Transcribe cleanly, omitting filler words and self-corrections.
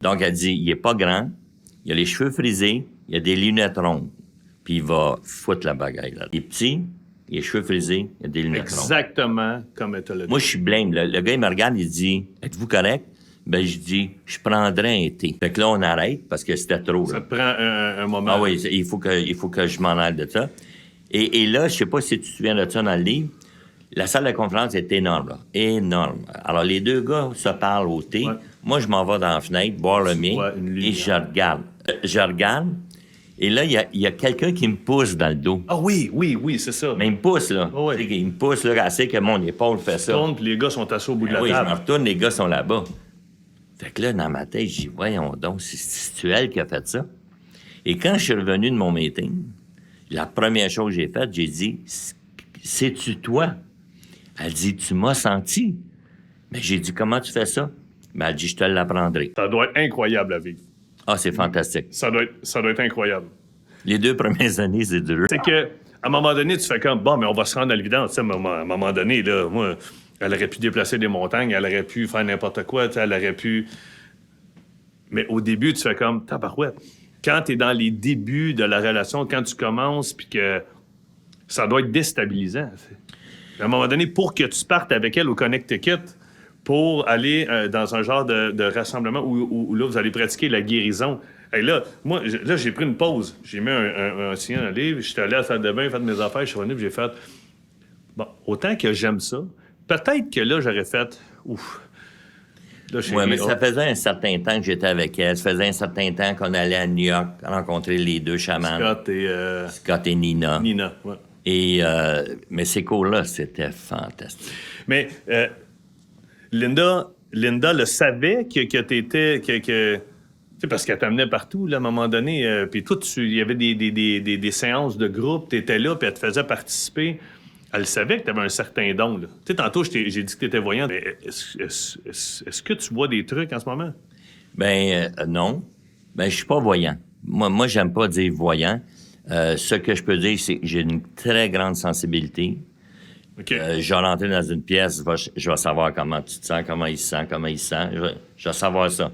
Donc, elle dit, il est pas grand, il a les cheveux frisés, il a des lunettes rondes. Puis il va foutre la bagaille, là. Il est petit, il a les cheveux frisés, il a des lunettes rondes. Exactement comme tu l'as dit. Moi, je suis blême. Le gars, il me regarde, il dit, êtes-vous correct? Ben, je dis, je prendrais un thé. Fait que là, on arrête parce que c'était trop, là. Ça te prend un moment. Ah oui, il faut que je m'en aille de ça. Et là, je sais pas si tu te souviens de ça dans le livre, la salle de conférence est énorme, là. Énorme. Alors, les deux gars se parlent au thé. Ouais. Moi, je m'en vais dans la fenêtre, boire le mien, vois une lumière. et je regarde. Et là, il y a quelqu'un qui me pousse dans le dos. Ah oui, c'est ça. Mais il me pousse, là. Oh, oui. Tu sais, il me pousse, là, assez que mon épaule fait ça. Tourne, puis les gars sont assis au bout de la Oui, je table. me retourne, les gars sont là-bas. Fait que là, dans ma tête, je dis, voyons donc, c'est elle qui a fait ça. Et quand je suis revenu de mon meeting, la première chose que j'ai faite, j'ai dit, c'est-tu toi? Elle dit, tu m'as senti. Mais j'ai dit, comment tu fais ça? Ben, elle dit, je te l'apprendrai. Ça doit être incroyable à vivre. Ah, c'est fantastique. Ça doit être incroyable. Les 2 premières années, c'est dur. C'est que, à un moment donné, tu fais comme, bon, mais on va se rendre à l'évidence. Tu sais, à un moment donné, là, moi, elle aurait pu déplacer des montagnes, elle aurait pu faire n'importe quoi, tu sais, elle aurait pu. Mais au début, tu fais comme, tabarouette. Quand tu es dans les débuts de la relation, quand tu commences, puis que ça doit être déstabilisant. À un moment donné, pour que tu partes avec elle au Connecticut, pour aller dans un genre de rassemblement où là, vous allez pratiquer la guérison. Et là, moi, j'ai pris une pause. J'ai mis un signe dans le livre, j'étais allé à la salle de bain, j'ai fait mes affaires, je suis revenu, puis j'ai fait, bon, autant que j'aime ça, peut-être que là, j'aurais fait, ouf. Oui, mais ça faisait un certain temps que j'étais avec elle. Ça faisait un certain temps qu'on allait à New York rencontrer les 2 chamans. Scott et Nina. Nina, oui. Et, mais ces cours-là, c'était fantastique. Mais Linda le savait que t'étais... Tu sais, parce qu'elle t'amenait partout, là, à un moment donné. Puis toi, il y avait des séances de groupe, t'étais là, puis elle te faisait participer. Elle savait que tu avais un certain don. Tu sais, tantôt, j'ai dit que tu étais voyant. Mais est-ce que tu vois des trucs en ce moment? Ben non. Ben, je suis pas voyant. Moi, j'aime pas dire voyant. Ce que je peux dire, c'est que j'ai une très grande sensibilité. OK. Je vais rentrer dans une pièce, je vais savoir comment tu te sens, comment il se sent, je vais savoir ça.